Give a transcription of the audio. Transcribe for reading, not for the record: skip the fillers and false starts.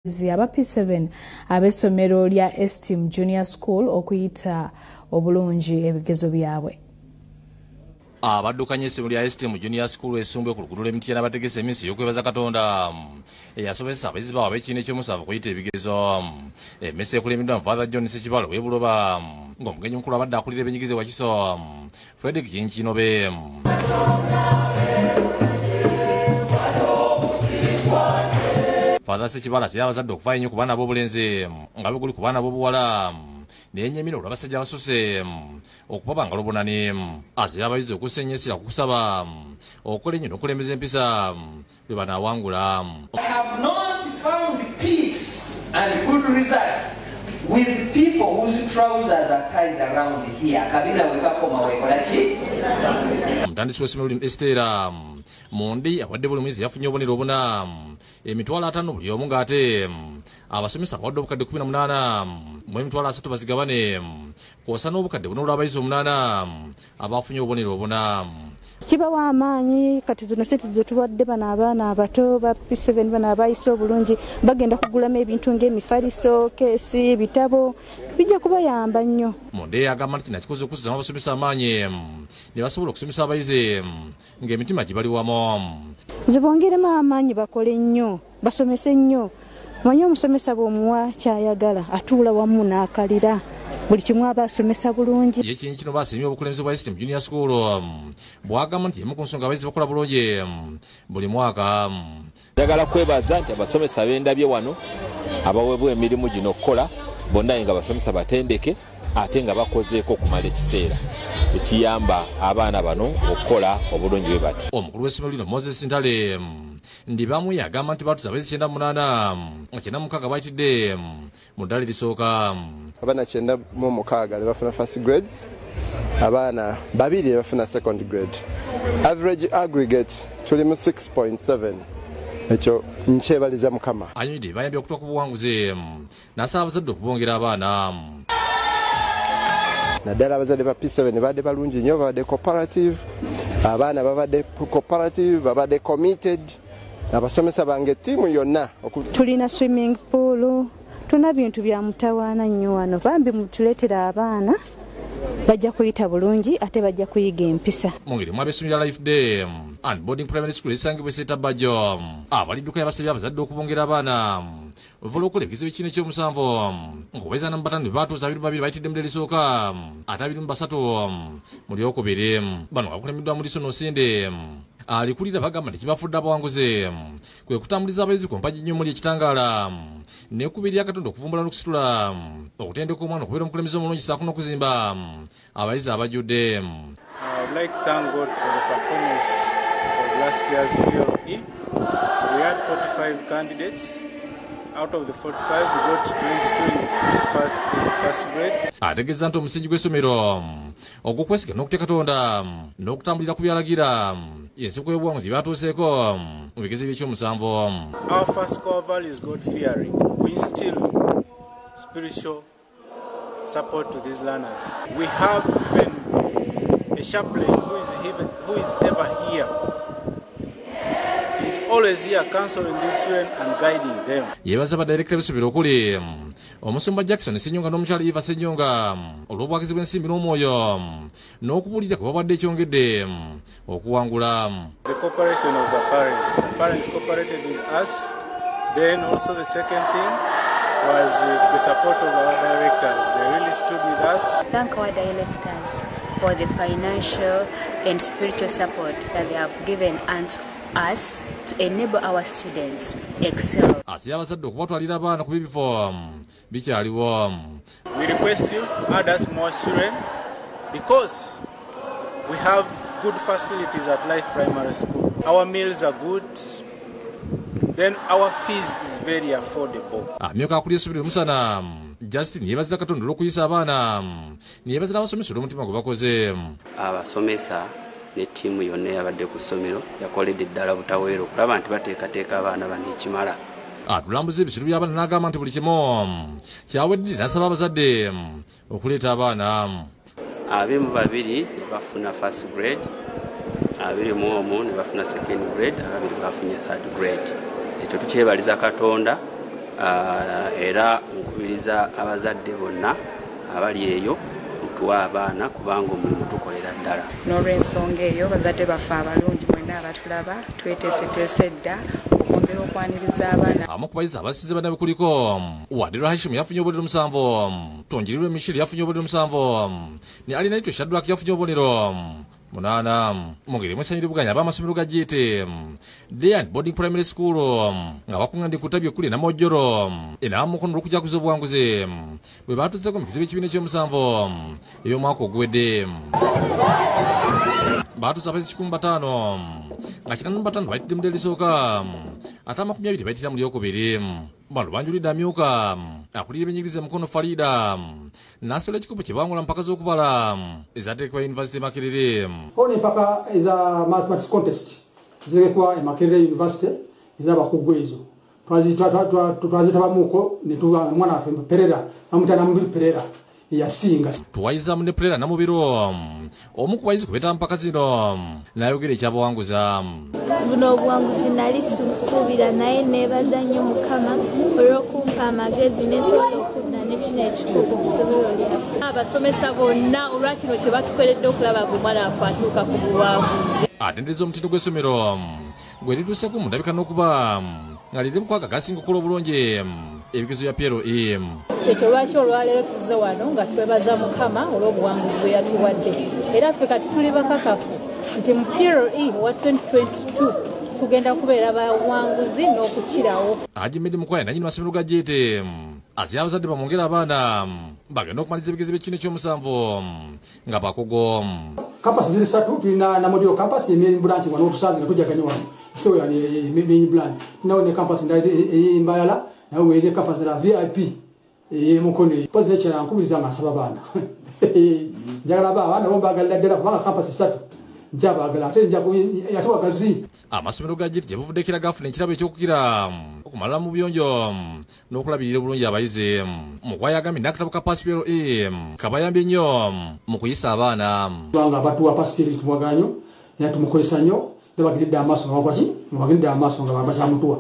Aba P7 ab'essomero lya Esteem Junior School Okuyita Bulungi Ebigezo byabwe. Abaddukanya essomero lya Esteem Junior School esumbwe ku luguudo lw'Emiti n'abategese eminsi y'okwebaza Katonda eyasomesa abayizi baabwe ab'ekibiina eky'omusanvu Okuyita Ebigezo. Emmese ekulembeddwa Father John Ssekibalo w'Ebuloba ng'omugenyi omukulu abadde akulira ebyenjigiriza Wakiso Frederick Kinkinobe. Father Ssekibalo asabye abazadde okufaayo ennyo ku baana b'obulenzi nga beguli ku baana b'obuwala n'ennyemiro olw'abasajja abasose okubabanga lubunani. Asabye abayizi okussa essira ku kusaba okukola ennyo n'okulembeza empisa bwe banaawangula. I have not found peace and good results with people whose trousers are tied around here. Kabila wekakoma wekola ki? Omutandisi w'essomero Estera Mondi awadde buli muyizi yafunye obubonero obuna emitwalo 5 buli omu ng'ate abasomesa bawadde obukadde 18 mu emitwalo 3 bazigabane kw'osa n'obukadde buno olw'abayizi 8 abafunye obubonero obuna. Kibawa amaanyi kati zino sente ze tuwadde bano abaana abato ba P7 bano abayise obulungi bagenda kugulamu ebintu ng'emifaliso, keesi, bitabo bijja kubayamba nnyo. Monde agamba nti nakikoze okuzzamu abasomesa amaanyi ne basobola okusomesa abayizi ng'emitima gibali wamu. Zibongeremu amaanyi bakole nnyo basomese nnyo. Manyi omusomesa bw'omuwa kyayagala atuula wamu n'akalira buli kimu aba asomesa bulungi. Ye Kinkino basiimye obukulembeze bwa Esteem Junior School bwagamba nti emu ku nsonga abayizi bakola bulungi buli mwaka. Njagala kwebaza nti abasomesa b'endabye wano abaweebwa emirimu gino okukola bonna nga basomesa batendeke ate nga bakozeeko okumala ekiseera ekiyamba abaana bano okukola obulungi bwe bati. Omukulu w'essomero lino Moses Ntale Ndibamu yagamba nti batuza abayizi 98 96 bayitidde mu ddala erisooka. Abaana 96 bafuna first grades, abaana 2 bafuna second grade. Average aggregate tuli mu 6.7. Ekyo nkyebaliza Mukama. Anyuide bayambye okutuuka ku buwanguzi n'asaba abazadde okubongera abaana. Naddala abazadde ba P7 badde balungi nnyo, babadde cooperative, abaana babadde cooperative, babadde committed, abasomesa bange ttiimu yonna. Tulina swimming pool, tuna bintu bya mutawaana nnyo wano, bambi mutuleetera abaana bajja kuyita bulungi ate bajja kuyiga empisa. Mungeri mwabesomera Life Day and Boarding Primary School esangibwa Ssetabajjo abalidduka yabasabye abazadde okubongera abaana ovala okukola ebigezo by'ekibiina eky'omusanvu ng'obaweza n'abatano be baatuusa 22 bayitidde mu ddala erisooka ate 23 mu lyokubiri. Bano bakulembeddwa mu Liso Nosinde alikulira bagamba nti kibafudde abawanguzi kwe kutambuliza abayizi ku mpagi nnyo omuli ekitangaala n'ekubirira Katonda okuvumbula n'okusitula okutendeka omwana okubeera omukulembeze omulungi saako n'okuzimba abayizi abajjudde. I would like to thank God for the performance of last year's PLE. We had 45 candidates. Out of the 45, we got 22 in first grade. Ategeeza nti omusingi gw'essomero ogw'okwesiga n'okutya Katonda n'okutambulira ku byalagira y'ensibuko y'obuwanguzi byatuuseeko mu bigezo by'ekyomusanvu. Our first core value is God-fearing. We instill spiritual support to these learners. We have even a chaplain who is ever here. He's always here counseling these children and guiding them. Yebaza badirekita b'essomero okuli Omusumba Jackson Ssenyonga n'omukyala Eva Ssenyonga olw'obwagizi bw'ensimbi n'omwoyo n'okubuulira ku babadde ekyongedde okuwangula. The cooperation of the parents. The parents cooperated with us. Then also the second thing was the support of our directors. They really stood with us. Thank our directors for the financial and spiritual support that they have given unto us to enable our students excel. Asabye abazadde okubatwalira abaana ku bifo bikyaliwo. We request you add us more children because we have good facilities at Life Primary School. Our meals are good. Then our fees is very affordable. Amyoka akulira essomero Musana Justin yebaza Katonda olw'okuyisa abaana yebaza n'abasomesa olw'omutima gwe bakoze. Abasomesa ne ttiimu yonna yabadde ku ssomero yakoledde ddala butaweera okulaba nti bateekateeka abaana bano ekimala. Atulambuza ebisiro by'abaana n'agamba nti buli kimu kyawedde n'asaba abazadde okuleeta abaana. 22 ne bafuna first grade, 21 ne bafuna second grade, 2 bafunye third grade. Ekyo tukyebaliza Katonda era nkubiriza abazadde bonna abali eyo mutuwa abaana kubanga omulimu tukolera ddala. N'olw'ensonga eyo bazadde baffe abalungi mwenna abatulaba tweteeseteese dda okwongera okwaniriza abaana. Abamu ku bayizi abasize bannabe kuliko Wadiro Hashim yafunye obubonero 7, Tongirirwe Michel yafunye obubonero 7, ne Alina Ito Shadrack yafunye obubonero 8. Mungeri mwesanyiribuganya ab'amasomero ga GT Day Boarding Primary School nga bakungandi kutabye kuli na Mojjoro era mukono okujaguza obuwanguzi bwe batuzzeko mu kizibu ekibiina ky'omusanvu ey'omwaka oguwedde. Batuza abayizi 15 nga 45 bayitidde mu erisooka ate 20 bayitira mu lyokubiri. Bano banjulidde amyuka akulira ebyenjigiriza mukono Farida n'asala ekikopo kye bawangula mpaka z'okubala ezateekebwa University Makerere. Ono empaka eza mathematics contest ziteekebwa e Makerere University ez'abakugu ezo twazitabamuuko ne tuba omwana waffe Perera bamuyita Namubiri Perera yasinga. Tuwayizamu ne Perera Namubiro omu ku bayizi kubeta mpaka zino n'ayogera ekyabawanguza. Buno obuwanguzi nali suubira naye neebaza nnyo Mukama olw'okumpa amagezi n'ensobola okudda ne kino ekikugu ku ssomero lyaffe. Abasomesa bonna olwakino kye batukoledde okulaba buli mwana waffe atuuka ku buwanguzi. Atendereza omutindo gw'essomero gwe lituuseeko mu ndabika n'okuba nga liri mu kwakagasinga okukola obulungi ebigezo bya PLE. Kyekyo lwaki olwaleero tuzze wano nga twebaza Mukama olw'obuwanguzi bwe yatuwadde. Era ffe kati tuli bakakafu nti mu PLE wa 2022 tugenda kubeera bawanguzi n'okukirawo. Haji Medi Mukwaya nannyini masomero ga GT azira abazadde bamwongera abaana bagenda okumaliza ebigezo by'ekibiina ky'omusanvu nga bakugo. Kampasi ziri 3 tulina Namodyo kampasi y'Emain Branch wano otusanze nga tujjaganye wano so yani Main Branch nawo ne kampasi ndala ey'Embayala nawo weere kampasi la VIP Mukono pozi n'ekirala nkubiriza nga nsaba abaana njagala abaana bo mbagalira ddala kubanga kampasi 3 njabaagala ate yatuwagazi. Amasomero ga GT gye buvudde gafuna ekirabo eky'okukira okumalira mu buyonjo n'okulabirira obulungi abayizi. Mukwaya agambye n'akatabo ka PLE kabayambye nnyo mu kuyisa abaana. Kubanga batuwa pasipiri tubwaganyo naye tumukozesa nnyo ne bagiridde amaaso nga bakwaki nga bagiridde amaaso nga bakyamutuwa.